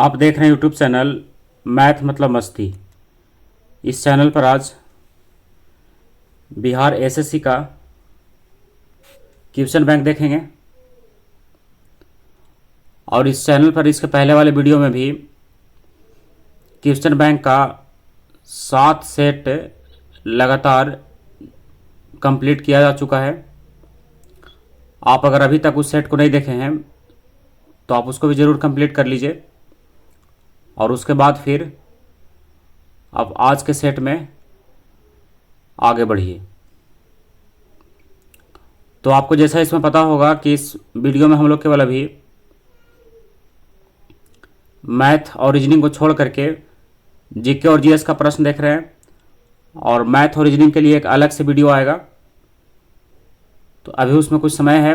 आप देख रहे हैं यूट्यूब चैनल मैथ मतलब मस्ती। इस चैनल पर आज बिहार एसएससी का क्वेश्चन बैंक देखेंगे और इस चैनल पर इसके पहले वाले वीडियो में भी क्वेश्चन बैंक का 7 सेट लगातार कंप्लीट किया जा चुका है। आप अगर अभी तक उस सेट को नहीं देखे हैं तो आप उसको भी ज़रूर कंप्लीट कर लीजिए और उसके बाद फिर अब आज के सेट में आगे बढ़िए। तो आपको जैसा इसमें पता होगा कि इस वीडियो में हम लोग केवल अभी मैथ और रीजनिंग को छोड़ करके जीके और जीएस का प्रश्न देख रहे हैं और मैथ और रीजनिंग के लिए एक अलग से वीडियो आएगा। तो अभी उसमें कुछ समय है,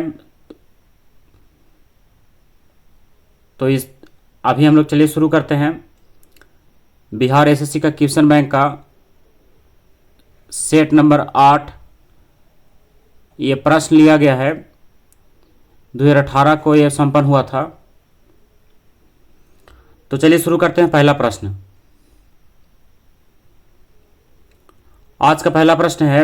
तो इस अभी हम लोग चलिए शुरू करते हैं। बिहार एसएससी का क्वेश्चन बैंक का सेट नंबर 8 ये प्रश्न लिया गया है। 2018 को यह संपन्न हुआ था। तो चलिए शुरू करते हैं। पहला प्रश्न, आज का पहला प्रश्न है।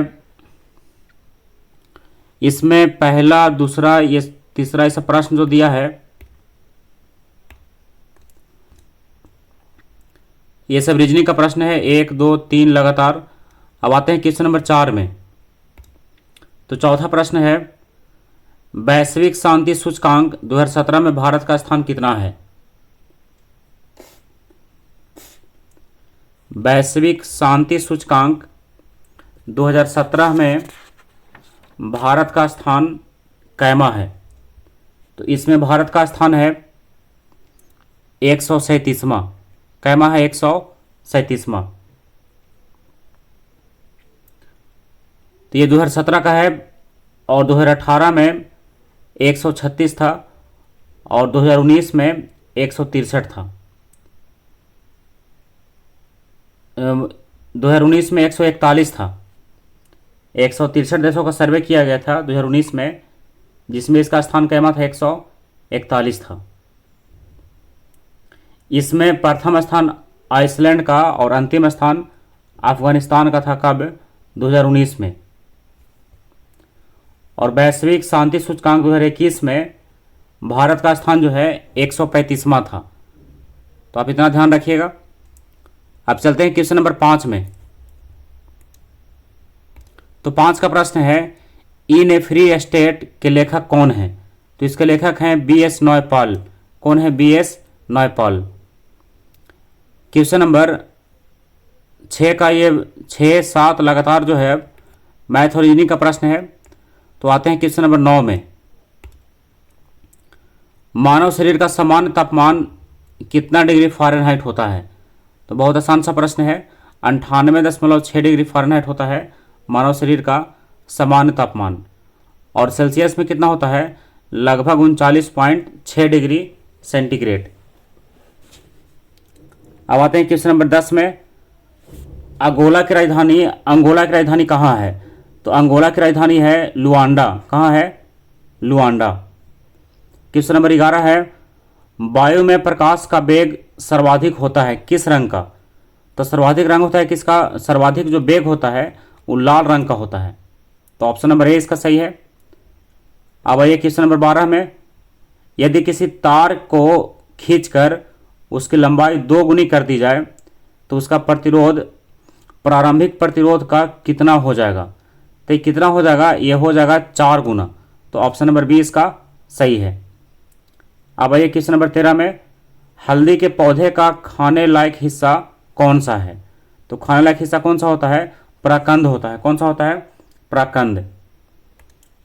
इसमें पहला, दूसरा, ये तीसरा, ऐसा प्रश्न जो दिया है ये सब रीजनिंग का प्रश्न है। 1, 2, 3 लगातार। अब आते हैं क्वेश्चन नंबर 4 में। तो चौथा प्रश्न है, वैश्विक शांति सूचकांक 2017 में भारत का स्थान कितना है? वैश्विक शांति सूचकांक 2017 में भारत का स्थान कैमा है? तो इसमें भारत का स्थान है 137वां। कैमा है 137वां। तो ये 2017 का है और 2018 में 136 था और 2019 में 163 था। 2019 में 141 था। 163 देशों का सर्वे किया गया था 2019 में, जिसमें इसका स्थान कैमा था 141 था। इसमें प्रथम स्थान आइसलैंड का और अंतिम स्थान अफगानिस्तान का था। कब? 2019 में। और वैश्विक शांति सूचकांक 2021 में भारत का स्थान जो है 135वां था। तो आप इतना ध्यान रखिएगा। अब चलते हैं क्वेश्चन नंबर 5 में। तो 5 का प्रश्न है, इन ए फ्री स्टेट के लेखक कौन है? तो इसके लेखक हैं बीएस नॉयपाल। कौन है? बीएस नॉयपाल। क्वेश्चन नंबर 6 का ये 6, 7 लगातार जो है मैथ और रीजनिंग का प्रश्न है। तो आते हैं क्वेश्चन नंबर 9 में। मानव शरीर का सामान्य तापमान कितना डिग्री फ़ारेनहाइट होता है? तो बहुत आसान सा प्रश्न है। 98.6 डिग्री फ़ारेनहाइट होता है मानव शरीर का सामान्य तापमान। और सेल्सियस में कितना होता है? लगभग 39.6 डिग्री सेंटीग्रेड। अब आते हैं क्वेश्चन नंबर 10 में। अंगोला की राजधानी कहाँ है? तो अंगोला की राजधानी है लुआंडा। कहाँ है? लुआंडा। क्वेश्चन नंबर 11 है, वायु में प्रकाश का वेग सर्वाधिक होता है किस रंग का? तो सर्वाधिक रंग होता है किसका? सर्वाधिक जो वेग होता है वो लाल रंग का होता है। तो ऑप्शन नंबर ए इसका सही है। अब आइए क्वेश्चन नंबर 12 में। यदि किसी तार को खींचकर उसकी लंबाई 2 गुनी कर दी जाए तो उसका प्रतिरोध प्रारंभिक प्रतिरोध का कितना हो जाएगा? तो ये कितना हो जाएगा? ये हो जाएगा 4 गुना। तो ऑप्शन नंबर बी इसका सही है। अब आइए क्वेश्चन नंबर 13 में। हल्दी के पौधे का खाने लायक हिस्सा कौन सा है? तो खाने लायक हिस्सा कौन सा होता है? प्राकंद होता है। कौन सा होता है? प्राकंद।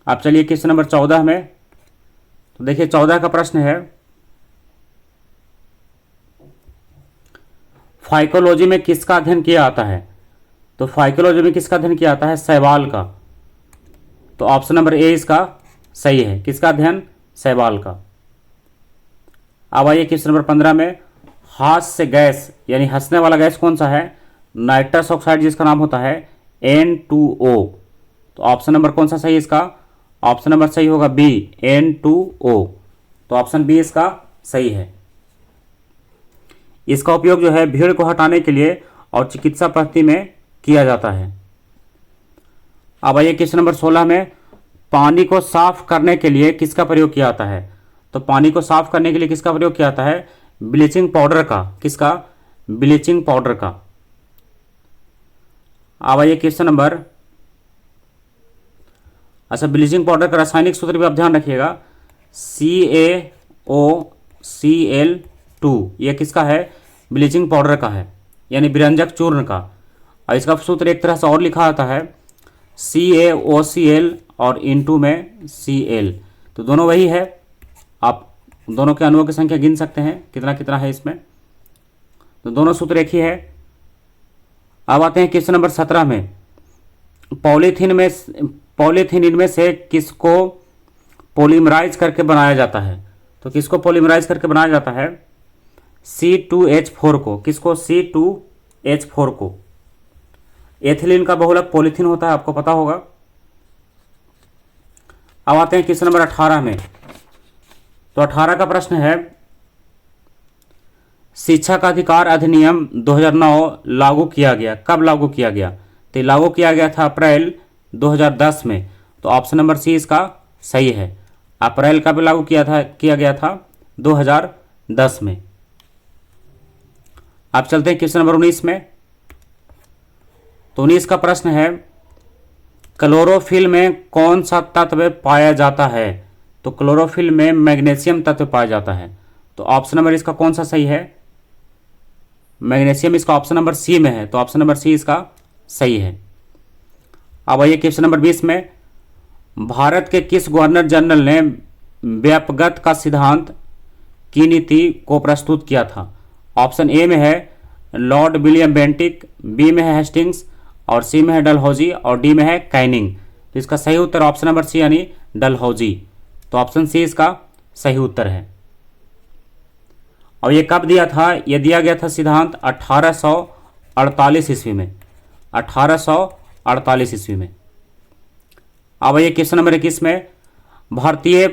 अब चलिए क्वेश्चन नंबर 14 में। तो देखिए 14 का प्रश्न है, फाइकोलॉजी में किसका अध्ययन किया जाता है? तो फाइकोलॉजी में किसका अध्ययन किया जाता है? शैवाल का। तो ऑप्शन नंबर ए इसका सही है। किसका अध्ययन? शैवाल का। अब आइए क्वेश्चन नंबर 15 में। हास्य गैस यानी हंसने वाला गैस कौन सा है? नाइट्रस ऑक्साइड, जिसका नाम होता है N2O। तो ऑप्शन नंबर कौन सा सही है इसका? ऑप्शन नंबर सही होगा बी, N2O। तो ऑप्शन बी इसका सही है। इसका उपयोग जो है भीड़ को हटाने के लिए और चिकित्सा पद्धति में किया जाता है। अब आइए क्वेश्चन नंबर 16 में, पानी को साफ करने के लिए किसका प्रयोग किया जाता है? तो पानी को साफ करने के लिए किसका प्रयोग किया जाता है? ब्लीचिंग पाउडर का। किसका? ब्लीचिंग पाउडर का। अब आइए क्वेश्चन नंबर, अच्छा ब्लीचिंग पाउडर का रासायनिक सूत्र भी आप ध्यान रखिएगा, CaOCl2। यह किसका है? ब्लीचिंग पाउडर का है, यानी विरंजक चूर्ण का। और इसका सूत्र एक तरह से और लिखा जाता है CaOCl और इन में Cl, तो दोनों वही है। आप दोनों के अणुओं की संख्या गिन सकते हैं कितना कितना है इसमें, तो दोनों सूत्र एक ही है। अब आते हैं क्वेश्चन नंबर 17 में, पॉलीथीन इनमें से किसको पॉलीमराइज करके बनाया जाता है? तो किसको पॉलीमराइज करके बनाया जाता है? C2H4 को। किसको? C2H4 को। एथिलीन का बहुलक पॉलीथीन होता है, आपको पता होगा। अब आते हैं क्वेश्चन नंबर 18 में, तो 18 का प्रश्न है, शिक्षा का अधिकार अधिनियम 2009 लागू किया गया। कब लागू किया गया? तो लागू किया गया था अप्रैल 2010 में, तो ऑप्शन नंबर सी इसका सही है। अप्रैल कब लागू किया गया था? 2010 में। अब चलते हैं क्वेश्चन नंबर 19 में, तो 19 का प्रश्न है, क्लोरोफिल में कौन सा तत्व पाया जाता है? तो क्लोरोफिल में मैग्नीशियम तत्व पाया जाता है, तो ऑप्शन नंबर इसका कौन सा सही है? मैग्नीशियम इसका ऑप्शन नंबर सी में है, तो ऑप्शन नंबर सी इसका सही है। अब आइए क्वेश्चन नंबर 20 में, भारत के किस गवर्नर जनरल ने व्यापकता का सिद्धांत की नीति को प्रस्तुत किया था? ऑप्शन ए में है लॉर्ड विलियम बेंटिक, बी में है हेस्टिंग्स, और सी में है डलहौजी, और डी में है कैनिंग। तो इसका सही उत्तर ऑप्शन नंबर सी यानी डलहौजी, तो ऑप्शन सी इसका सही उत्तर है। और ये कब दिया था? ये दिया गया था सिद्धांत 1848 ईस्वी में, 1848 ईस्वी में। अब ये क्वेश्चन नंबर 21 में, भारतीय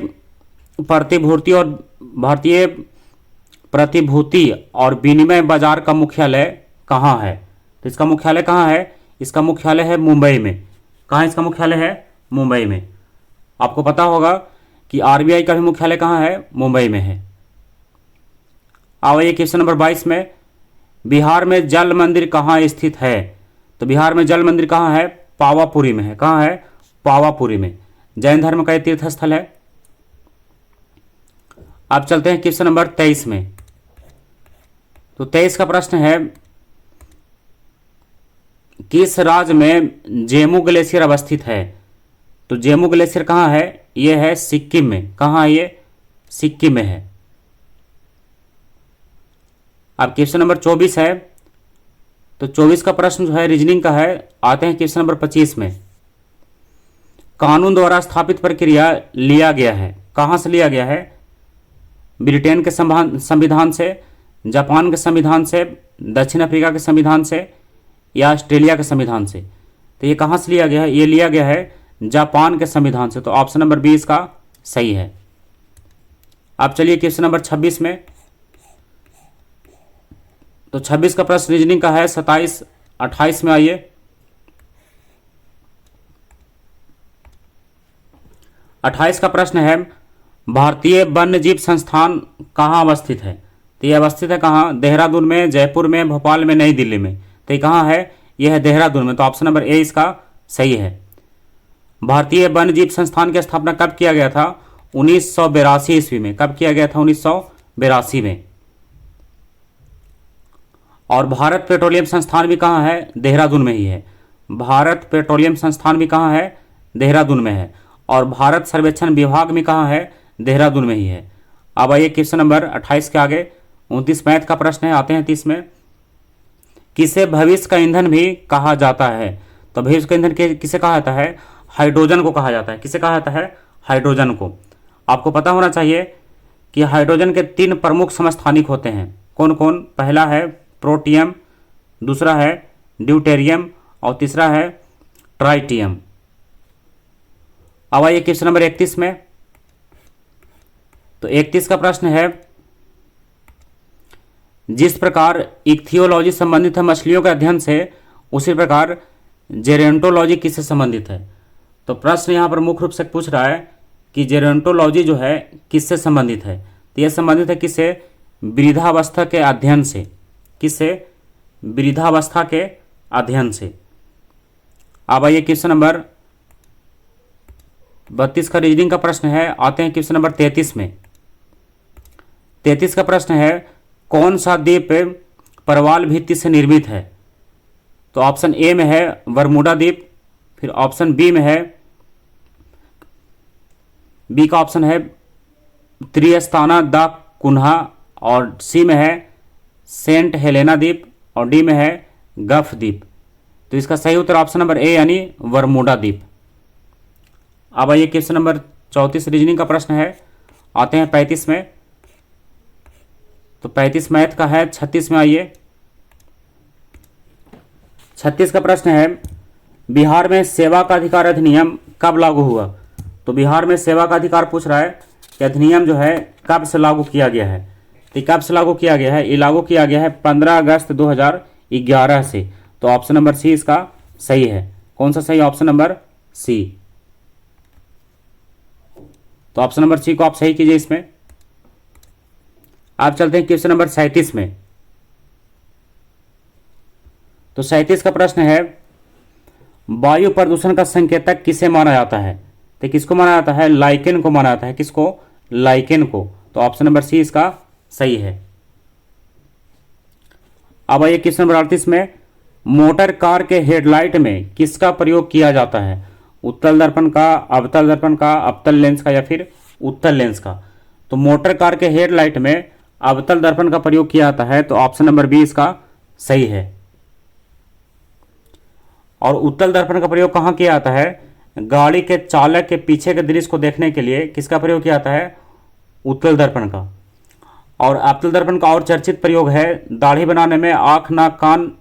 प्रतिभूति और विनिमय बाजार का मुख्यालय कहाँ है? तो इसका मुख्यालय कहाँ है? इसका मुख्यालय है मुंबई में। कहाँ इसका मुख्यालय है? मुंबई में। आपको पता होगा कि आरबीआई का भी मुख्यालय कहाँ है? मुंबई में है। अब ये क्वेश्चन नंबर 22 में, बिहार में जल मंदिर कहाँ स्थित है? तो बिहार में जल मंदिर कहाँ है? पावापुरी में है। कहाँ है? पावापुरी में। जैन धर्म का तीर्थ स्थल है। अब चलते हैं क्वेश्चन नंबर 23 में, तो 23 का प्रश्न है, किस राज्य में जेमू ग्लेशियर अवस्थित है? तो जेमू ग्लेशियर कहाँ है? यह है सिक्किम में। कहाँ है ये? सिक्किम में है। अब क्वेश्चन नंबर 24 है, तो 24 का प्रश्न जो है रीजनिंग का है। आते हैं क्वेश्चन नंबर 25 में, कानून द्वारा स्थापित प्रक्रिया लिया गया है। कहाँ से लिया गया है? ब्रिटेन के संविधान से, जापान के संविधान से, दक्षिण अफ्रीका के संविधान से, या ऑस्ट्रेलिया के संविधान से। तो ये कहाँ से लिया गया है? ये लिया गया है जापान के संविधान से, तो ऑप्शन नंबर 20 का सही है। अब चलिए क्वेश्चन नंबर 26 में, तो 26 का प्रश्न रीजनिंग का है। 27 28 में आइए, 28 का प्रश्न है, भारतीय वन्यजीव संस्थान कहाँ अवस्थित है? तो ये अवस्थित है कहाँ? देहरादून में, जयपुर में, भोपाल में, नई दिल्ली में। तो ये कहाँ है? यह है देहरादून में, तो ऑप्शन नंबर ए इसका सही है। भारतीय वन्यजीव संस्थान की स्थापना कब किया गया था? 1982 ईस्वी में। कब किया गया था? 1982 में। और भारत पेट्रोलियम संस्थान भी कहाँ है? देहरादून में ही है। भारत पेट्रोलियम संस्थान भी कहाँ है? देहरादून में है। और भारत सर्वेक्षण विभाग भी कहाँ है? देहरादून में ही है। अब आइए क्वेश्चन नंबर 28 के आगे, 29 मैथ का प्रश्न है। आते हैं 30 में, किसे भविष्य का ईंधन भी कहा जाता है? तो भविष्य का ईंधन किसे कहा जाता है? हाइड्रोजन को कहा जाता है। किसे कहा जाता है? हाइड्रोजन को। आपको पता होना चाहिए कि हाइड्रोजन के 3 प्रमुख समस्थानिक होते हैं। कौन कौन? पहला है प्रोटियम, दूसरा है ड्यूटेरियम, और तीसरा है ट्राइटियम। अब आइए क्वेश्चन नंबर 31 में, तो 31 का प्रश्न है, जिस प्रकार इक्थियोलॉजी संबंधित है मछलियों के अध्ययन से, उसी प्रकार जेरेंटोलॉजी किससे संबंधित है। तो प्रश्न यहाँ पर मुख्य रूप से पूछ रहा है कि जेरेंटोलॉजी जो है किससे संबंधित है। तो यह संबंधित है किससे, वृद्धावस्था के अध्ययन से। किससे, वृद्धावस्था के अध्ययन से। अब आइए क्वेश्चन नंबर 32 का रीजनिंग का प्रश्न है। आते हैं क्वेश्चन नंबर 33 में। 33 का प्रश्न है, कौन सा द्वीप परवाल भित्ति से निर्मित है। तो ऑप्शन ए में है बरमूडा द्वीप, फिर ऑप्शन बी में है, बी का ऑप्शन है त्रिस्ताना द कुन्हा, और सी में है सेंट हेलेना द्वीप, और डी में है गफ द्वीप। तो इसका सही उत्तर ऑप्शन नंबर ए यानी बरमूडा द्वीप। अब आइए क्वेश्चन नंबर 34 रीजनिंग का प्रश्न है। आते हैं 35 में। तो 35 मैथ का है। 36 में आइए। 36 का प्रश्न है, बिहार में सेवा का अधिकार अधिनियम कब लागू हुआ। तो बिहार में सेवा का अधिकार पूछ रहा है कि अधिनियम जो है कब से लागू किया गया है। तो कब से लागू किया गया है, ये लागू किया गया है 15 अगस्त 2011 से। तो ऑप्शन नंबर सी इसका सही है। कौन सा सही, ऑप्शन नंबर सी। तो ऑप्शन नंबर सी को आप सही कीजिए इसमें। आप चलते हैं क्वेश्चन नंबर 37 में। तो 37 का प्रश्न है, वायु प्रदूषण का संकेतक किसे माना जाता है। तो किसको माना जाता है, लाइकेन को माना जाता है। किसको, लाइकेन को। तो ऑप्शन नंबर सी इसका सही है। अब आइए क्वेश्चन नंबर 38 में, मोटर कार के हेडलाइट में किसका प्रयोग किया जाता है। उत्तल दर्पण का, अवतल दर्पण का, अवतल लेंस का, या फिर उत्तल लेंस का। तो मोटर कार के हेडलाइट में अवतल दर्पण का प्रयोग किया जाता है। तो ऑप्शन नंबर बी इसका सही है। और उत्तल दर्पण का प्रयोग कहाँ किया जाता है, गाड़ी के चालक के पीछे के दृश्य को देखने के लिए किसका प्रयोग किया जाता है, उत्तल दर्पण का। और अवतल दर्पण का और चर्चित प्रयोग है दाढ़ी बनाने में, आँख नाक कान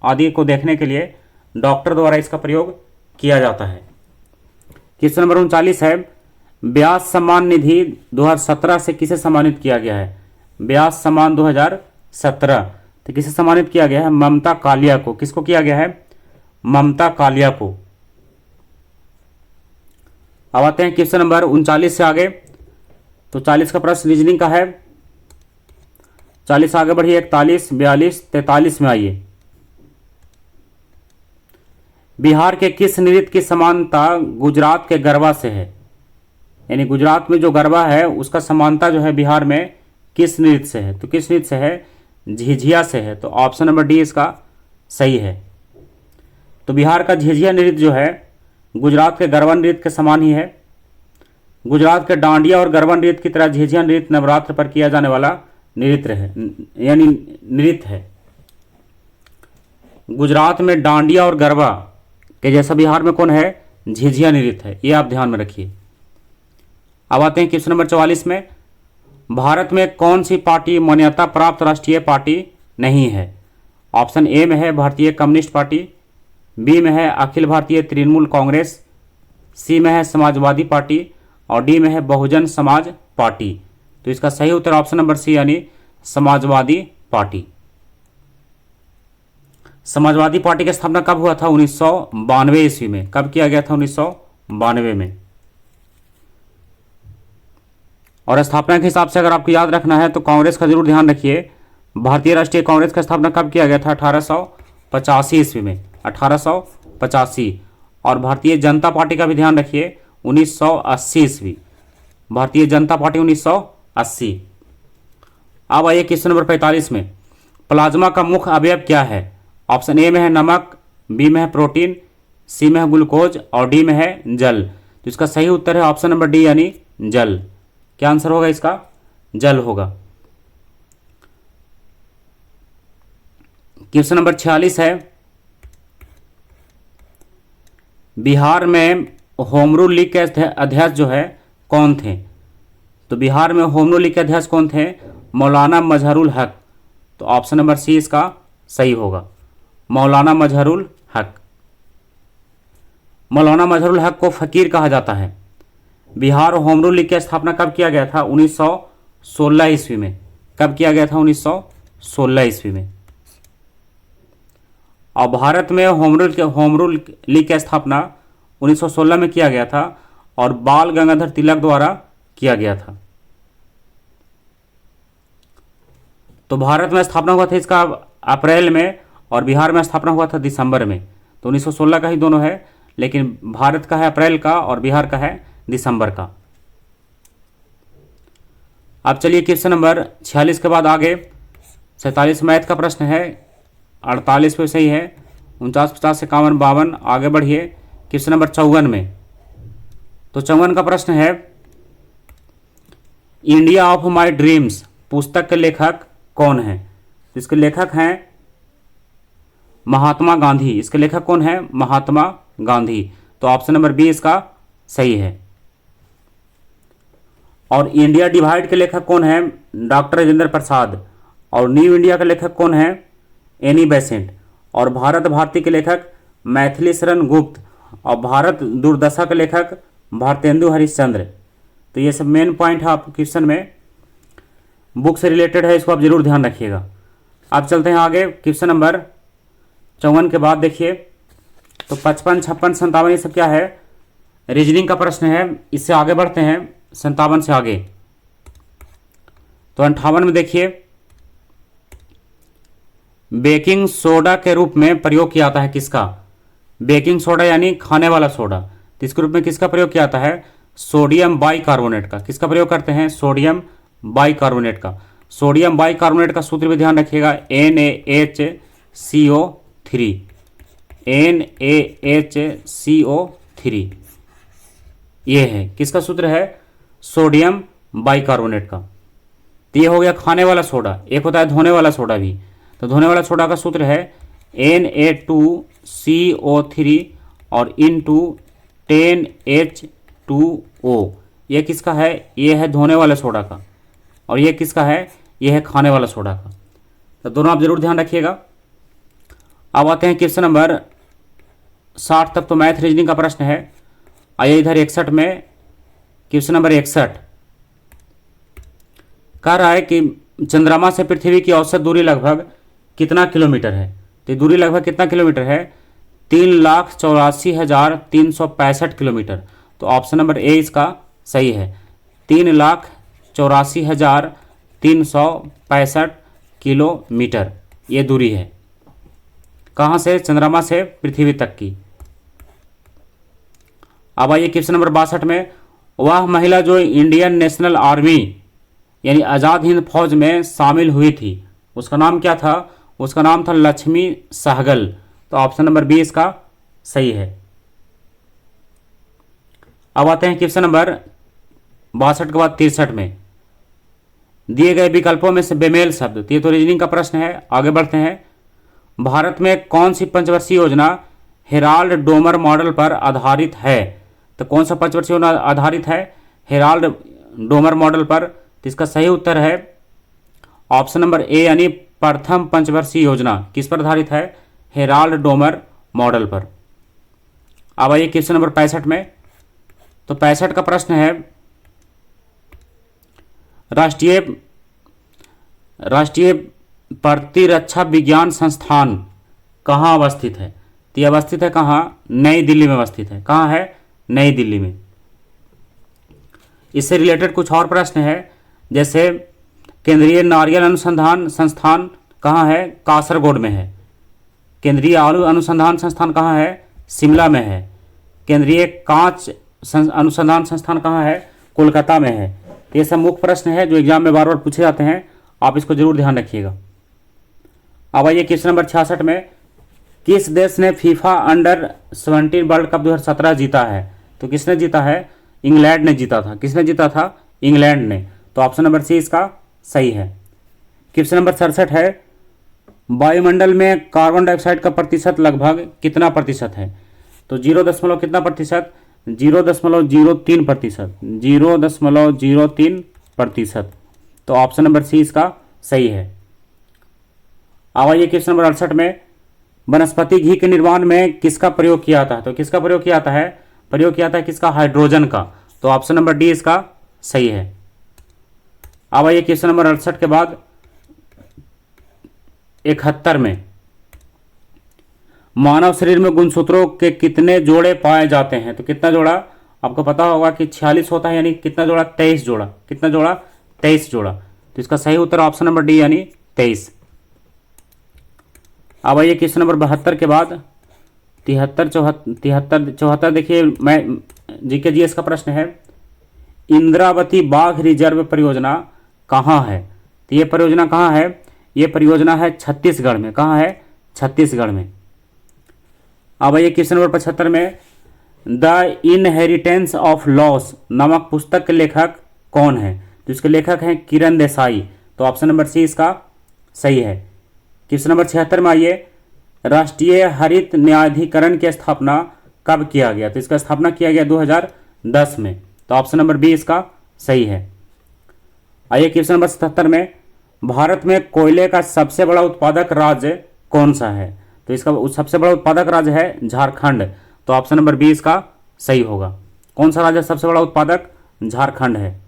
आदि को देखने के लिए डॉक्टर द्वारा इसका प्रयोग किया जाता है। क्वेश्चन नंबर 39 है, व्यास सम्मान निधि 2017 से किसे सम्मानित किया गया है। व्यास सम्मान 2017 तो किसे सम्मानित किया गया है, ममता कालिया को। किसको किया गया है, ममता कालिया को। अब आते हैं क्वेश्चन नंबर 39 से आगे। तो 40 का प्रश्न रीजनिंग का है। 40 आगे बढ़िए, 41, 42, 43 में आइए। बिहार के किस नृत्य की समानता गुजरात के गरबा से है। यानी गुजरात में जो गरबा है उसका समानता जो है बिहार में किस नृत्य से है। तो किस नृत्य से है, झिझिया से है। तो ऑप्शन नंबर डी इसका सही है। तो बिहार का झिझिया नृत्य जो है गुजरात के गरबा नृत्य के समान ही है। गुजरात के डांडिया और गरबा नृत्य की तरह झिझिया नृत्य नवरात्र पर किया जाने वाला नृत्य है, यानी नृत्य है। गुजरात में डांडिया और गरबा के जैसा बिहार में कौन है, झिझिया नृत्य है। ये आप ध्यान में रखिए। अब आते हैं क्वेश्चन नंबर 44 में, भारत में कौन सी पार्टी मान्यता प्राप्त राष्ट्रीय पार्टी नहीं है। ऑप्शन ए में है भारतीय कम्युनिस्ट पार्टी, बी में है अखिल भारतीय तृणमूल कांग्रेस, सी में है समाजवादी पार्टी, और डी में है बहुजन समाज पार्टी। तो इसका सही उत्तर ऑप्शन नंबर सी यानी समाजवादी पार्टी। समाजवादी पार्टी की स्थापना कब हुआ था, 1992 ईस्वी में। कब किया गया था, 1992 में। और स्थापना के हिसाब से अगर आपको याद रखना है तो कांग्रेस का जरूर ध्यान रखिए। भारतीय राष्ट्रीय कांग्रेस का स्थापना कब किया गया था, 1885 ईस्वी में, 1885। और भारतीय जनता पार्टी का भी ध्यान रखिए, 1980 ईस्वी। भारतीय जनता पार्टी 1980। अब आइए क्वेश्चन नंबर 45 में, प्लाज्मा का मुख्य अवयव क्या है। ऑप्शन ए में है नमक, बी में है प्रोटीन, सी में है ग्लूकोज, और डी में है जल। तो इसका सही उत्तर है ऑप्शन नंबर डी यानी जल। क्या आंसर होगा इसका, जल होगा। क्वेश्चन नंबर 46 है, बिहार में होम रूल लीग के अध्यक्ष जो है कौन थे। तो बिहार में होम रूल लीग के अध्यक्ष कौन थे, मौलाना मजहरुल हक। तो ऑप्शन नंबर सी इसका सही होगा, मौलाना मजहरुल हक। मौलाना मजहरुल हक को फकीर कहा जाता है। बिहार होम रूल लीग की स्थापना कब किया गया था, 1916 ईस्वी में। कब किया गया था, 1916 ईस्वी में। और भारत में होम रूल लीग की स्थापना 1916 में किया गया था और बाल गंगाधर तिलक द्वारा किया गया था। तो भारत में स्थापना हुआ था इसका अप्रैल में और बिहार में स्थापना हुआ था दिसंबर में। तो 1916 का ही दोनों है, लेकिन भारत का है अप्रैल का और बिहार का है दिसंबर का। अब चलिए क्वेश्चन नंबर 46 के बाद आगे 47 मैथ का प्रश्न है, 48 पे सही है, 49, 50, 51, 52। आगे बढ़िए क्वेश्चन नंबर 54 में। तो 54 का प्रश्न है, इंडिया ऑफ माई ड्रीम्स पुस्तक के लेखक कौन है? इसके लेखक हैं महात्मा गांधी। इसके लेखक कौन है? महात्मा गांधी। तो ऑप्शन नंबर बी इसका सही है। और इंडिया डिवाइड के लेखक कौन है? डॉक्टर राजेंद्र प्रसाद। और न्यू इंडिया के लेखक कौन है? Annie Besant. और भारत भारती के लेखक मैथिली शरण गुप्त। और भारत दुर्दशा के लेखक भारतेंदु हरिश्चंद्र। तो ये सब मेन पॉइंट है आपको क्वेश्चन में, बुक से रिलेटेड है, इसको आप जरूर ध्यान रखिएगा। अब चलते हैं आगे क्वेश्चन नंबर 54 के बाद देखिए। तो 55, 56, 57 ये सब क्या है? रीजनिंग का प्रश्न है। इससे आगे बढ़ते हैं 57 से आगे। तो 58 में देखिए, बेकिंग सोडा के रूप में प्रयोग किया जाता है किसका? बेकिंग सोडा यानी खाने वाला सोडा। तो इसके रूप में किसका प्रयोग किया जाता है? सोडियम बाइकार्बोनेट का। किसका प्रयोग करते हैं? सोडियम बाइकार्बोनेट का। सोडियम बाइकार्बोनेट का सूत्र भी ध्यान रखिएगा, NaHCO3। NaHCO3 ये है किसका सूत्र है? सोडियम बाइकार्बोनेट का। तो ये हो गया खाने वाला सोडा। एक होता है धोने वाला सोडा भी। तो धोने वाला सोडा का सूत्र है Na2CO3 और इंटू 10H2O। ये किसका है? ये है धोने वाले सोडा का। और ये किसका है? ये है खाने वाला सोडा का। तो दोनों आप जरूर ध्यान रखिएगा। अब आते हैं क्वेश्चन नंबर 60 तक। तो मैथ रीजनिंग का प्रश्न है। आइए इधर 61 में, क्वेश्चन नंबर 61 कह रहा है कि चंद्रमा से पृथ्वी की औसत दूरी लगभग कितना किलोमीटर है? तो ये दूरी लगभग कितना किलोमीटर है? 3,84,365 किलोमीटर। तो ऑप्शन नंबर ए इसका सही है। 3,84,365 किलोमीटर ये दूरी है। कहाँ से? चंद्रमा से पृथ्वी तक की। अब आइए क्वेश्चन नंबर 62 में, वह महिला जो इंडियन नेशनल आर्मी यानी आज़ाद हिंद फौज में शामिल हुई थी, उसका नाम क्या था? उसका नाम था लक्ष्मी सहगल। तो ऑप्शन नंबर बी इसका सही है। अब आते हैं क्वेश्चन नंबर 62 के बाद 63 में, दिए गए विकल्पों में से बेमेल शब्द। तो ये तो रीजनिंग का प्रश्न है। आगे बढ़ते हैं। भारत में कौन सी पंचवर्षीय योजना हेराल्ड डोमर मॉडल पर आधारित है? तो कौन सा पंचवर्षीय योजना आधारित है? हेराल्ड डोमर मॉडल पर। तो इसका सही उत्तर है ऑप्शन नंबर ए यानी प्रथम पंचवर्षीय योजना। किस पर आधारित है? हेराल्ड डोमर मॉडल पर। अब आइए क्वेश्चन नंबर 65 में। तो 65 का प्रश्न है, राष्ट्रीय प्रतिरक्षा विज्ञान संस्थान कहाँ अवस्थित है? तो ये अवस्थित है कहाँ? नई दिल्ली में अवस्थित है। कहाँ है? नई दिल्ली में। इससे रिलेटेड कुछ और प्रश्न है, जैसे केंद्रीय नारियल अनुसंधान संस्थान कहाँ है? कासरगोड में है। केंद्रीय आलू अनुसंधान संस्थान कहाँ है? शिमला में है। केंद्रीय कांच अनुसंधान संस्थान कहाँ है? कोलकाता में है। ये सब मुख्य प्रश्न है जो एग्जाम में बार बार पूछे जाते हैं, आप इसको जरूर ध्यान रखिएगा। अब आइए क्वेश्चन नंबर 66 में, किस देश ने फीफा अंडर-17 वर्ल्ड कप 2017 जीता है? तो किसने जीता है? इंग्लैंड ने जीता था। किसने जीता था? इंग्लैंड ने। तो ऑप्शन नंबर सी इसका सही है। क्वेश्चन नंबर 67 है, वायुमंडल में कार्बन डाइऑक्साइड का प्रतिशत लगभग कितना प्रतिशत है? तो 0 कितना प्रतिशत? 0.03%। 0.03%। तो ऑप्शन नंबर सी इसका सही है। अब आइए क्वेश्चन नंबर 68 में, वनस्पति घी के निर्माण में किसका प्रयोग किया जाता है? तो किसका प्रयोग किया जाता है? प्रयोग किया जाता है किसका? हाइड्रोजन का। तो ऑप्शन नंबर डी इसका सही है। अब आइए क्वेश्चन नंबर 68 के बाद 71 में मानव शरीर में गुणसूत्रों के कितने जोड़े पाए जाते हैं? तो कितना जोड़ा? आपको पता होगा कि 46 होता है, यानी कितना जोड़ा? 23 जोड़ा। कितना जोड़ा? 23 जोड़ा। तो इसका सही उत्तर ऑप्शन नंबर डी यानी 23। अब आइए क्वेश्चन नंबर 72 के बाद 73 देखिए, मैं जीके जीएस का प्रश्न है। इंद्रावती बाघ रिजर्व परियोजना कहाँ है? तो ये परियोजना कहाँ है? ये परियोजना है छत्तीसगढ़ में। कहाँ है? छत्तीसगढ़ में। अब आइए क्वेश्चन नंबर 75 में, द इनहेरिटेंस ऑफ लॉस नामक पुस्तक के लेखक कौन है? तो इसके लेखक हैं किरण देसाई। तो ऑप्शन नंबर सी इसका सही है। क्वेश्चन नंबर 76 में आइए, राष्ट्रीय हरित न्यायाधिकरण की स्थापना कब किया गया? तो इसका स्थापना किया गया 2010 में। तो ऑप्शन नंबर बी इसका सही है। आइए क्वेश्चन नंबर 77 में, भारत में कोयले का सबसे बड़ा उत्पादक राज्य कौन सा है? तो इसका सबसे बड़ा उत्पादक राज्य है झारखंड। तो ऑप्शन नंबर बी इसका सही होगा। कौन सा राज्य सबसे बड़ा उत्पादक? झारखंड है।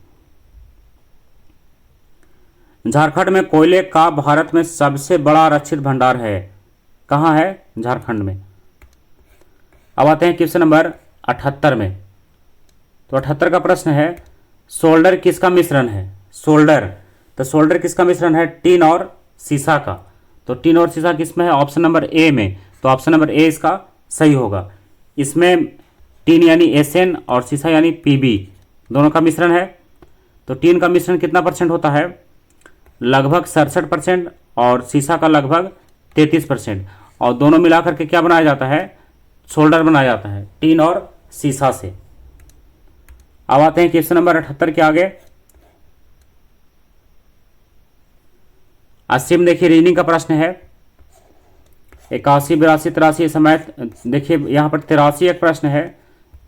झारखंड में कोयले का भारत में सबसे बड़ा आरक्षित भंडार है। कहाँ है? झारखंड में। अब आते हैं क्वेश्चन नंबर 78 में। तो 78 का प्रश्न है, सोल्डर किसका मिश्रण है? सोल्डर, तो सोल्डर किसका मिश्रण है? टीन और सीसा का। तो टीन और सीसा किसमें है? ऑप्शन नंबर ए में। तो ऑप्शन नंबर ए इसका सही होगा। इसमें टीन यानी एसएन और सीसा यानी पीबी दोनों का मिश्रण है। तो टीन का मिश्रण कितना परसेंट होता है? लगभग 67% और सीसा का लगभग 33%, और दोनों मिलाकर के क्या बनाया जाता है? सोल्डर बनाया जाता है टीन और सीसा से। अब आते हैं क्वेश्चन नंबर 78 के आगे। 80 में देखिए रीजनिंग का प्रश्न है। 81, 82, 83 समय देखिए यहाँ पर 83 एक प्रश्न है,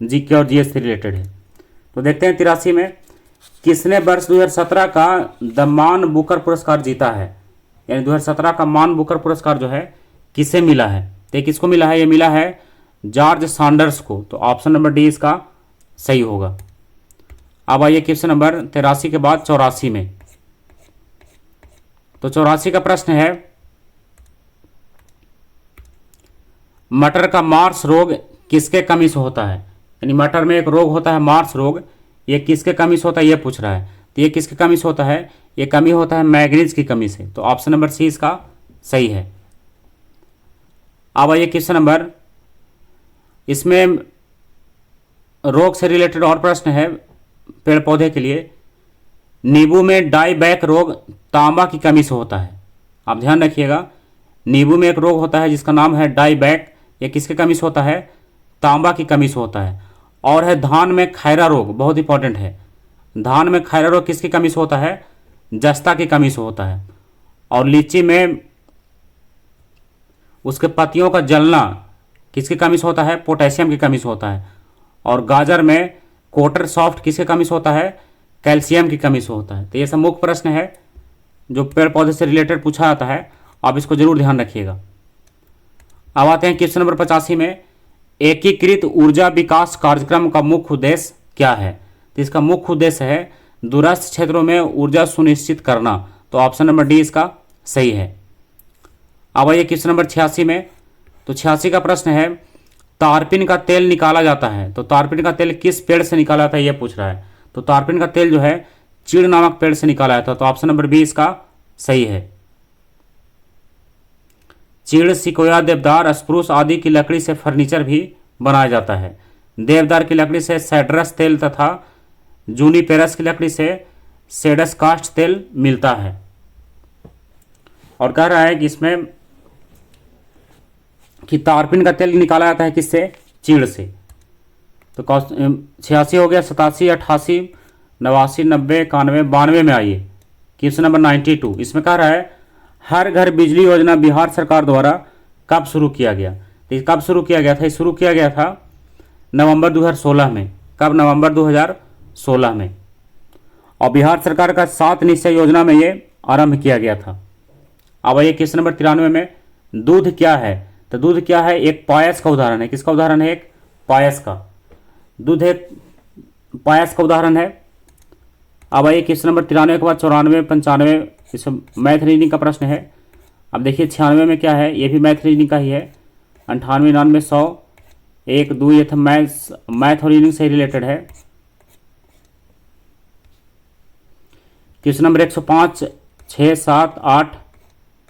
जीके और जीएस से रिलेटेड है। तो देखते हैं 83 में, किसने वर्ष 2017 का द मान बुकर पुरस्कार जीता है? यानी 2017 का मान बुकर पुरस्कार जो है किसे मिला है? तो ये किसको मिला है? ये मिला है जॉर्ज सैंडर्स को। तो ऑप्शन नंबर डी इसका सही होगा। अब आइए क्वेश्चन नंबर 83 के बाद 84 में। तो 84 का प्रश्न है, मटर का मार्स रोग किसके कमी से होता है? यानी मटर में एक रोग होता है मार्स रोग, ये किसके कमी से होता है ये पूछ रहा है। तो ये किसके कमी से होता है? ये कमी होता है मैग्नीज की कमी से। तो ऑप्शन नंबर सी इसका सही है। अब आइए क्वेश्चन नंबर, इसमें रोग से रिलेटेड और प्रश्न है पेड़ पौधे के लिए। नींबू में डाईबैक रोग तांबा की कमी से होता है। आप ध्यान रखिएगा, नींबू में एक रोग होता है जिसका नाम है डाईबैक, ये किसके कमी से होता है? तांबा की कमी से होता है। और है धान में खैरा रोग, बहुत इंपॉर्टेंट है। धान में खैरा रोग किसकी कमी से होता है? जस्ता की कमी से होता है। और लीची में उसके पत्तियों का जलना किसकी कमी से होता है? पोटेशियम की कमी से होता है। और गाजर में कोटर सॉफ्ट किसकी कमी से होता है? कैल्शियम की कमी से होता है। तो ये सब मुख्य प्रश्न है जो पेड़ पौधे से रिलेटेड पूछा जाता है, आप इसको जरूर ध्यान रखिएगा। अब आते हैं क्वेश्चन नंबर 85 में, एकीकृत ऊर्जा विकास कार्यक्रम का मुख्य उद्देश्य क्या है? तो इसका मुख्य उद्देश्य है दूरस्थ क्षेत्रों में ऊर्जा सुनिश्चित करना। तो ऑप्शन नंबर डी इसका सही है। अब आइए क्वेश्चन नंबर 86 में। तो 86 का प्रश्न है, तारपीन का तेल निकाला जाता है। तो तारपीन का तेल किस पेड़ से निकाला जाता है ये पूछ रहा है। तो तारपीन का तेल जो है चीड़ नामक पेड़ से निकाला जाता है। तो ऑप्शन नंबर बी इसका सही है। चीड़, सिकोया, देवदार, स्प्रूस आदि की लकड़ी से फर्नीचर भी बनाया जाता है। देवदार की लकड़ी से साइट्रस तेल तथा जूनिपेरस की लकड़ी से सेडस कास्ट तेल मिलता है। और कह रहा है कि इसमें कि तारपीन का तेल निकाला जाता है किससे? चीड़ से। तो 86 हो गया, 87, 88, 89, 90, 91, 92 में आइए क्वेश्चन नंबर 92। इसमें कह रहा है, हर घर बिजली योजना बिहार सरकार द्वारा कब शुरू किया गया? तो कब शुरू किया गया था? ये शुरू किया गया था नवंबर 2016 में। कब? नवंबर 2016 में। और बिहार सरकार का 7 निश्चय योजना में ये आरंभ किया गया था। अब आइए क्वेश्चन नंबर 93 में, दूध क्या है? तो दूध क्या है? एक पायस का उदाहरण है। किसका उदाहरण है? एक पायस का। दूध एक पायस का उदाहरण है। अब आइए क्वेश्चन नंबर 93 के बाद 94, 95, इस मैथ रीजनिंग का प्रश्न है। अब देखिए 96 में क्या है, ये भी मैथ रीजनिंग का ही है। 98, 99, 100, 1, 2 ये था मैथ और रीजनिंग से रिलेटेड है। क्वेश्चन नंबर 105, 6, 7, 8,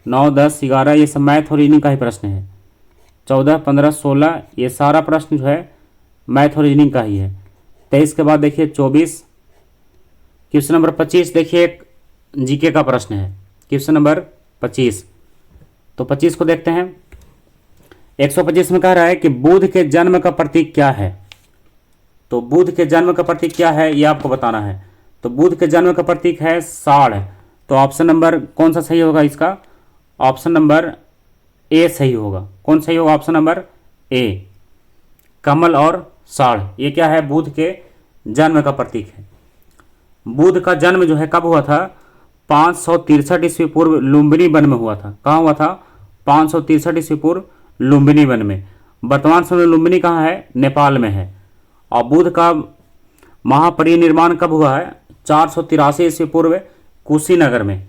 9, 10, 11 ये सब मैथ और रीजनिंग का ही प्रश्न है। 14, 15, 16 ये सारा प्रश्न जो है मैथ और रीजनिंग का ही है। 23 के बाद देखिए 24। क्वेश्चन नंबर 25 देखिए एक जीके का प्रश्न है, क्वेश्चन नंबर 25। तो 25 को देखते हैं। 125 में कह रहा है कि बुध के जन्म का प्रतीक क्या है। तो बुध के जन्म का प्रतीक क्या है ये आपको बताना है। तो बुध के जन्म का प्रतीक है साढ़। तो ऑप्शन नंबर कौन सा सही होगा इसका? ऑप्शन नंबर ए सही होगा। कौन सही होगा? ऑप्शन नंबर ए, कमल और साढ़। ये क्या है? बुध के जन्म का प्रतीक है। बुध का जन्म जो है कब हुआ था? 563 ईस्वी पूर्व लुम्बिनी वन में हुआ था। कहाँ हुआ था? 563 ईस्वी पूर्व लुम्बिनी वन में। वर्तमान समय लुम्बिनी कहाँ है? नेपाल में है। और बुध का महापरिनिर्वाण कब हुआ है? 483 ईस्वी पूर्व कुशीनगर में।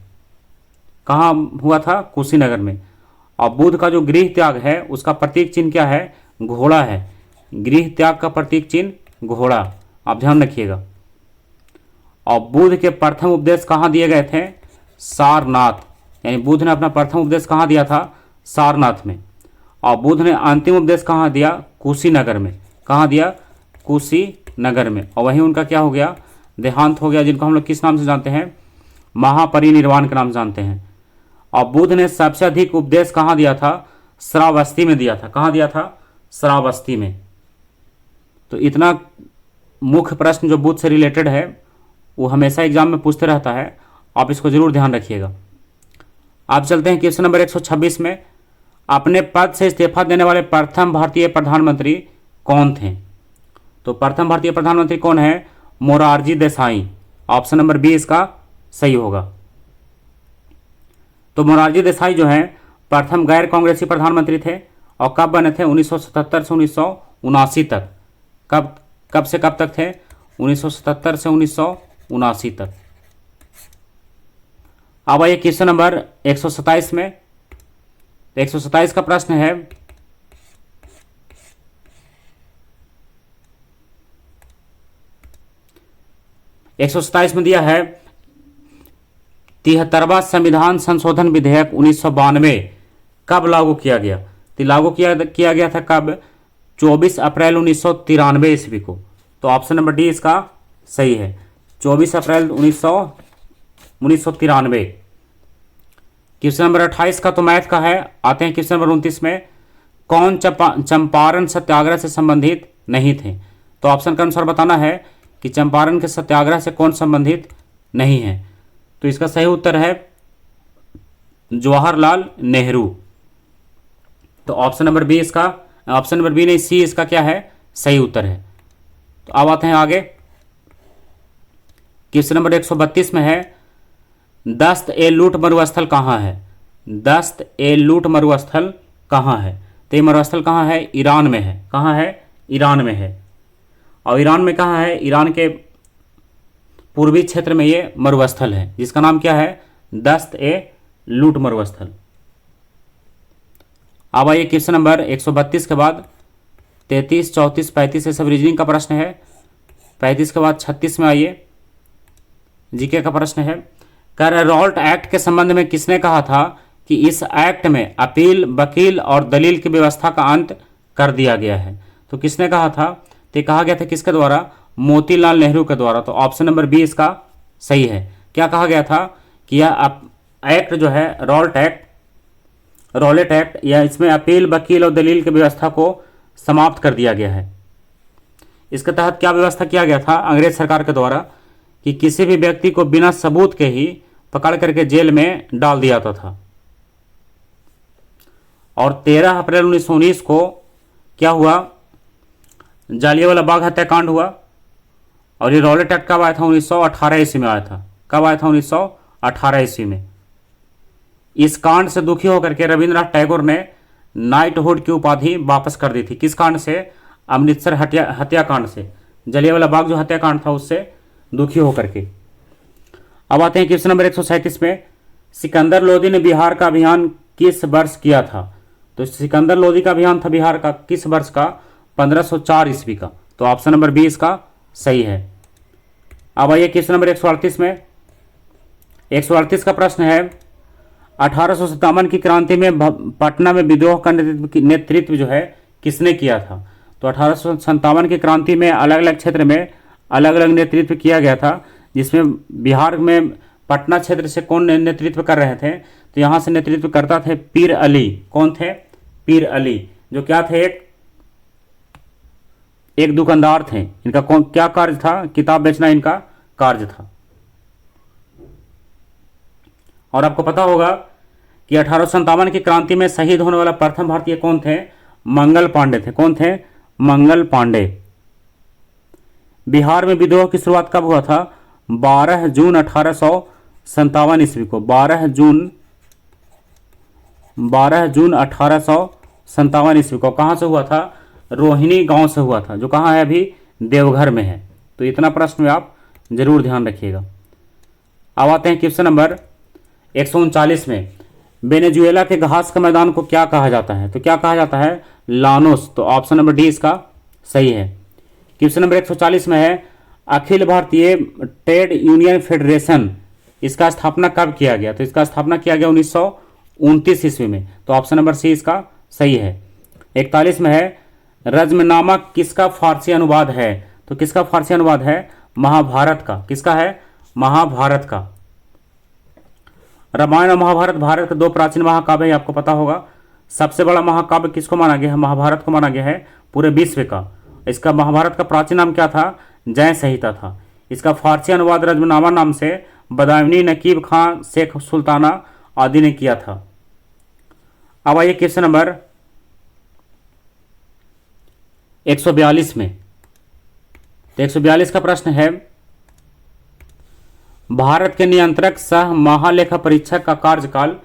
कहाँ हुआ था? कुशीनगर में। और बुध का जो गृह त्याग है उसका प्रतीक चिन्ह क्या है? घोड़ा है। गृह त्याग का प्रतीक चिन्ह घोड़ा, आप ध्यान रखिएगा। और बुध के प्रथम उपदेश कहाँ दिए गए थे? सारनाथ। यानी बुध ने अपना प्रथम उपदेश कहाँ दिया था? सारनाथ में। और बुध ने अंतिम उपदेश कहाँ दिया? कुशीनगर में। कहाँ दिया? कुशीनगर में। और वहीं उनका क्या हो गया? देहांत हो गया, जिनको हम लोग किस नाम से जानते हैं? महापरिनिर्वाण के नाम से जानते हैं। और बुध ने सबसे अधिक उपदेश कहाँ दिया था? श्रावस्ती में दिया था। कहाँ दिया था? श्रावस्ती में। तो इतना मुख्य प्रश्न जो बुध से रिलेटेड है वो हमेशा एग्जाम में पूछते रहता है, आप इसको जरूर ध्यान रखिएगा। आप चलते हैं क्वेश्चन नंबर 126 में। अपने पद से इस्तीफा देने वाले प्रथम भारतीय प्रधानमंत्री कौन थे? तो प्रथम भारतीय प्रधानमंत्री कौन है? Morarji Desai. Option number B इसका सही होगा। तो मोरारजी देसाई जो है प्रथम गैर कांग्रेसी प्रधानमंत्री थे। और कब बने थे? 1977 से 1979 तक। कब से कब तक थे? 1977 से 1979 तक। अब आइए क्वेश्चन नंबर 127 में। 127 का प्रश्न है, एक सौ सत्ताईस में दिया है 73वां संविधान संशोधन विधेयक 1992 कब लागू किया गया? तो लागू किया गया था कब? 24 अप्रैल 1993 ईस्वी को। तो ऑप्शन नंबर डी इसका सही है, 24 अप्रैल 1993। क्वेश्चन नंबर 28 का तो मैथ का है। आते हैं क्वेश्चन नंबर 29 में। कौन चंपारण सत्याग्रह से संबंधित नहीं थे? तो ऑप्शन के अनुसार बताना है कि चंपारण के सत्याग्रह से कौन संबंधित नहीं है। तो इसका सही उत्तर है जवाहरलाल नेहरू। तो ऑप्शन नंबर बी इसका, ऑप्शन नंबर बी नहीं सी इसका क्या है? सही उत्तर है। तो अब आते हैं आगे। क्वेश्चन नंबर 132 में है, दस्त ए लूट मरुस्थल कहाँ है? दस्त ए लूट मरुस्थल कहाँ है? तो ये मरुस्थल कहाँ है? ईरान में है। कहाँ है? ईरान में है। और ईरान में कहाँ है? ईरान के पूर्वी क्षेत्र में ये मरुस्थल है, जिसका नाम क्या है? दस्त ए लूट मरुस्थल। अब आइए क्वेश्चन नंबर 132 के बाद 33, 34, 35 ये सब रीजनिंग का प्रश्न है। 35 के बाद 36 में आइए, जीके का प्रश्न है। रॉल्ट एक्ट के संबंध में किसने कहा था कि इस एक्ट में अपील, वकील और दलील की व्यवस्था का अंत कर दिया गया है? तो किसने कहा था? तो कहा गया था किसके द्वारा? मोतीलाल नेहरू के द्वारा। तो ऑप्शन नंबर बी इसका सही है। क्या कहा गया था कि यह एक्ट जो है रॉलेट एक्ट, या इसमें अपील, वकील और दलील की व्यवस्था को समाप्त कर दिया गया है। इसके तहत क्या व्यवस्था किया गया था अंग्रेज सरकार के द्वारा कि किसी भी व्यक्ति को बिना सबूत के ही पकड़ करके जेल में डाल दिया जाता था। और 13 अप्रैल 1919 को क्या हुआ? जालियांवाला बाग हत्याकांड हुआ। और ये रॉलेट एक्ट कब आया था? 1918 ईस्वी में आया था। कब आया था? 1918 ईस्वी में। इस कांड से दुखी होकर के रविंद्रनाथ टैगोर ने नाइटहुड की उपाधि वापस कर दी थी। किस कांड से? अमृतसर हत्याकांड से। जलियांवाला बाग जो हत्याकांड था उससे दुखी होकर के। अब आते हैं क्वेश्चन नंबर 137 में। सिकंदर लोदी ने बिहार का अभियान किस वर्ष किया था? तो सिकंदर लोदी का अभियान था बिहार का, किस वर्ष का? 1504 ईस्वी का। तो ऑप्शन नंबर बी इसका सही है। अब आइए क्वेश्चन नंबर 138 में। 138 का प्रश्न है 1857 की क्रांति में पटना में विद्रोह का नेतृत्व जो है किसने किया था? तो 1857 की क्रांति में अलग अलग क्षेत्र में अलग अलग नेतृत्व किया गया था, जिसमें बिहार में पटना क्षेत्र से कौन नेतृत्व कर रहे थे? तो यहाँ से नेतृत्व करता थे पीर अली। कौन थे? पीर अली, जो क्या थे? एक दुकानदार थे। इनका कौन क्या कार्य था? किताब बेचना इनका कार्य था। और आपको पता होगा कि 1857 की क्रांति में शहीद होने वाला प्रथम भारतीय कौन थे? मंगल पांडे थे। कौन थे? मंगल पांडे। बिहार में विद्रोह की शुरुआत कब हुआ था? 12 जून 1857 ईस्वी को। 12 जून 1857 ईस्वी को। कहाँ से हुआ था? रोहिणी गांव से हुआ था, जो कहाँ है? अभी देवघर में है। तो इतना प्रश्न में आप जरूर ध्यान रखिएगा। अब आते हैं क्वेश्चन नंबर 139 में। वेनेजुएला के घास के मैदान को क्या कहा जाता है? तो क्या कहा जाता है? लानोस। तो ऑप्शन नंबर डी इसका सही है। क्वेश्चन नंबर 140 में है Akhil Bharatiya trade union federation, इसका स्थापना कब किया गया? तो इसका स्थापना किया गया 1929 ईस्वी में। तो ऑप्शन नंबर सी इसका सही है। 41 में है रज्मनामा किसका फारसी अनुवाद है? तो किसका फारसी अनुवाद है? महाभारत का। किसका है? महाभारत का। रामायण और महाभारत भारत के दो प्राचीन महाकाव्य है, आपको पता होगा। सबसे बड़ा महाकाव्य किसको माना गया है? महाभारत को माना गया है पूरे विश्व का। इसका महाभारत का प्राचीन नाम क्या था? जय संहिता था। इसका फारसी अनुवाद रज्मनामा नाम से बदायूनी नकीब खां शेख सुल्ताना आदि ने किया था। अब आइए क्वेश्चन नंबर 142 में। तो 142 का प्रश्न है भारत के नियंत्रक सह महालेखा परीक्षक का कार्यकाल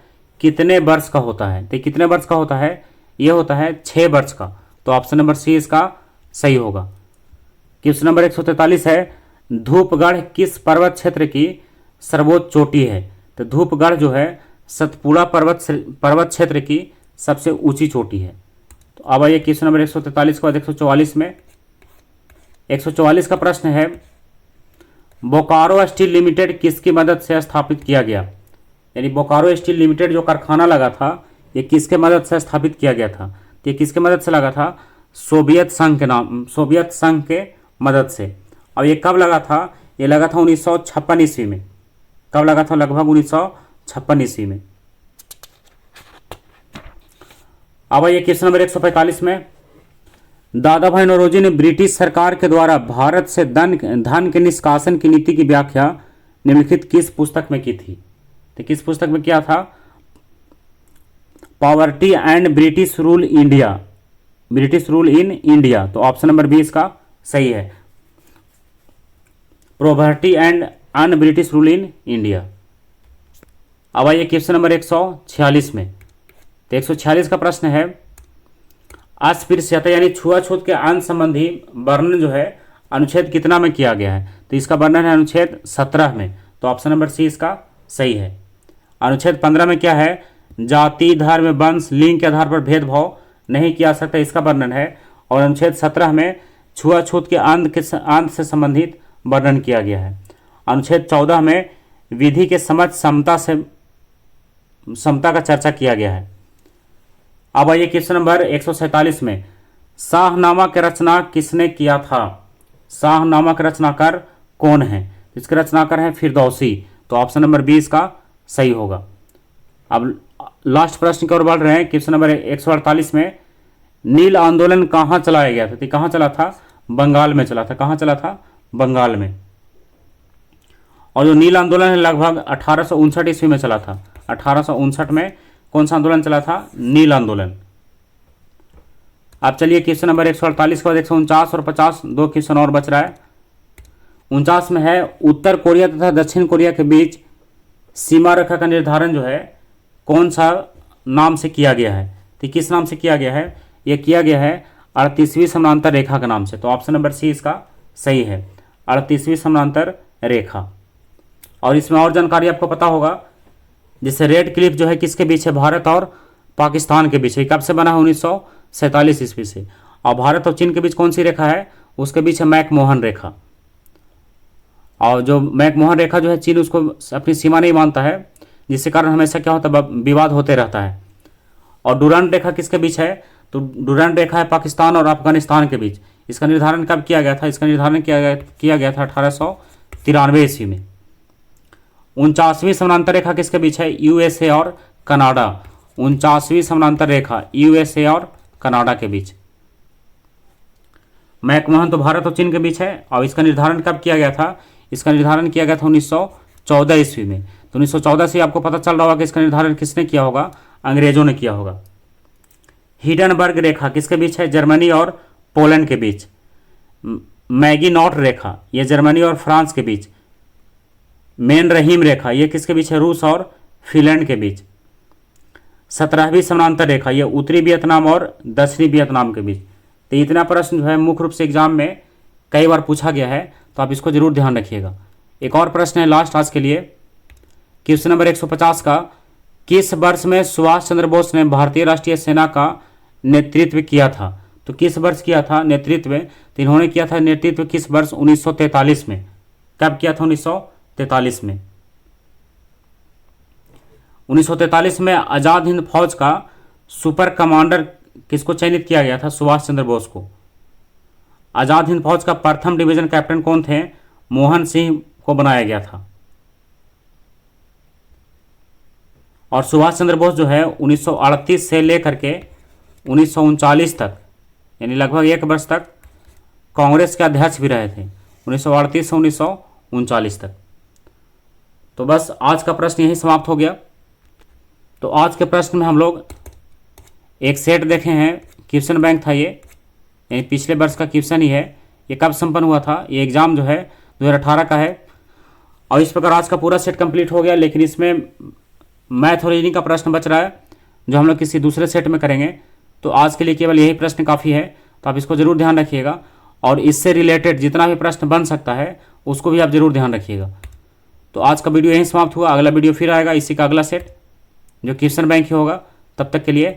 कितने वर्ष का होता है? तो कितने वर्ष का होता है? यह होता है 6 वर्ष का। तो ऑप्शन नंबर सी इसका सही होगा। क्वेश्चन नंबर 143 है धूपगढ़ किस पर्वत क्षेत्र की सर्वोच्च चोटी है? तो धूपगढ़ जो है सतपुड़ा पर्वत क्षेत्र की सबसे ऊंची चोटी है। तो अब आइए क्वेश्चन नंबर 143 के बाद 144 में। 144 का प्रश्न है बोकारो स्टील लिमिटेड किसकी मदद से स्थापित किया गया? यानी बोकारो स्टील लिमिटेड जो कारखाना लगा था, ये किसके मदद से स्थापित किया गया था? तो ये किसके मदद से लगा था? सोवियत संघ के मदद से। और ये कब लगा था? ये लगा था 1956 ईस्वी में। कब लगा था? लगभग 1956 ईस्वी में। अब आइए क्वेश्चन नंबर 145 में। दादा भाई नौरोजी ने ब्रिटिश सरकार के द्वारा भारत से धन के निष्कासन की नीति की व्याख्या निम्नलिखित किस पुस्तक में की थी? तो किस पुस्तक में किया था? Poverty and British rule in India. तो ऑप्शन नंबर बी इसका सही है। Poverty and un British rule in India. अब आइए क्वेश्चन नंबर 146 में। तो 146 का प्रश्न है अस्पृश्यता यानी छुआछूत के आन संबंधी वर्णन जो है अनुच्छेद कितना में किया गया है? तो इसका वर्णन है अनुच्छेद 17 में। तो ऑप्शन नंबर सी इसका सही है। अनुच्छेद 15 में क्या है? जाति धर्म वंश लिंग के आधार पर भेदभाव नहीं किया सकता, इसका वर्णन है। और अनुच्छेद 17 में छुआछूत के अंत से संबंधित वर्णन किया गया है। अनुच्छेद 14 में विधि के समझ समता का चर्चा किया गया है। अब आइए क्वेश्चन नंबर 147 में। शाहनामा की रचना किसने किया था? शाहनामा के रचनाकार कौन है? इसके रचनाकार हैं फिरदौसी। तो ऑप्शन नंबर बी इसका सही होगा। अब लास्ट प्रश्न की ओर बढ़ रहे हैं। क्वेश्चन नंबर 148 में नील आंदोलन कहाँ चलाया गया था? तो कहाँ चला था? बंगाल में चला था। कहाँ चला था? बंगाल में। और जो नील आंदोलन है लगभग 1859 ईस्वी में चला था। 1859 में कौन सा आंदोलन चला था? नील आंदोलन। अब चलिए क्वेश्चन नंबर 148 के बाद 149 और 50 दो क्वेश्चन और बच रहा है। 49 में है उत्तर कोरिया तथा दक्षिण कोरिया के बीच सीमा रेखा का निर्धारण जो है कौन सा नाम से किया गया है? तो किस नाम से किया गया है? यह किया गया है 38वीं समानांतर रेखा के नाम से। तो ऑप्शन नंबर सी इसका सही है, 38वीं समानांतर रेखा। और इसमें और जानकारी आपको पता होगा, जैसे रेड क्लिफ जो है किसके बीच है? भारत और पाकिस्तान के बीच है। कब से बना है? 1947 ईस्वी से। और भारत और चीन के बीच कौन सी रेखा है? उसके बीच है मैकमोहन रेखा। और जो मैकमोहन रेखा जो है, चीन उसको अपनी सीमा नहीं मानता है, जिसके कारण हमेशा क्या होता है, विवाद होते रहता है। और डुरांड रेखा किसके बीच है? तो डुरांड रेखा है पाकिस्तान और अफगानिस्तान के बीच। इसका निर्धारण कब किया गया था? इसका निर्धारण किया गया था 1893 ईस्वी में। 49वीं समानांतर रेखा किसके बीच है? यूएसए और कनाडा। 49वीं समानांतर रेखा यूएसए और कनाडा के बीच। मैकमोहन तो भारत और चीन के बीच है। और इसका निर्धारण कब किया गया था? इसका निर्धारण किया गया था 1914 ईस्वी में। तो 1914 से आपको पता चल रहा होगा कि इसका निर्धारण किसने किया होगा? अंग्रेजों ने किया होगा। हिडनबर्ग रेखा किसके बीच है? जर्मनी और पोलैंड के बीच। मैगिनॉट रेखा ये जर्मनी और फ्रांस के बीच। मेन रहीम रेखा ये किसके बीच है? रूस और फिनलैंड के बीच। 17वीं समानांतर रेखा ये उत्तरी वियतनाम और दक्षिणी वियतनाम के बीच। तो इतना प्रश्न जो है मुख्य रूप से एग्जाम में कई बार पूछा गया है, तो आप इसको जरूर ध्यान रखिएगा। एक और प्रश्न है लास्ट आज के लिए, क्वेश्चन नंबर 150 का, किस वर्ष में सुभाष चंद्र बोस ने भारतीय राष्ट्रीय सेना का नेतृत्व किया था? तो किस वर्ष किया था नेतृत्व? तो इन्होंने किया था नेतृत्व किस वर्ष? 1943 में। कब किया था? 1943 में। 1943 में आज़ाद हिंद फौज का सुपर कमांडर किसको चयनित किया गया था? सुभाष चंद्र बोस को। आज़ाद हिंद फौज का प्रथम डिवीजन कैप्टन कौन थे? मोहन सिंह को बनाया गया था। और सुभाष चंद्र बोस जो है 1938 से लेकर के 1939 तक, यानी लगभग 1 वर्ष तक कांग्रेस के अध्यक्ष भी रहे थे, 1938 से 1939 तक। तो बस आज का प्रश्न यही समाप्त हो गया। तो आज के प्रश्न में हम लोग एक सेट देखे हैं, क्वेश्चन बैंक था ये, यानी पिछले वर्ष का क्वेश्चन ही है। ये कब संपन्न हुआ था? ये एग्ज़ाम जो है 2018 का है। और इस प्रकार आज का पूरा सेट कंप्लीट हो गया, लेकिन इसमें मैथ और रीजनिंग का प्रश्न बच रहा है, जो हम लोग किसी दूसरे सेट में करेंगे। तो आज के लिए केवल यही प्रश्न काफ़ी है, तो आप इसको ज़रूर ध्यान रखिएगा। और इससे रिलेटेड जितना भी प्रश्न बन सकता है उसको भी आप ज़रूर ध्यान रखिएगा। तो आज का वीडियो यहीं समाप्त हुआ। अगला वीडियो फिर आएगा इसी का अगला सेट, जो क्वेश्चन बैंक ही होगा। तब तक के लिए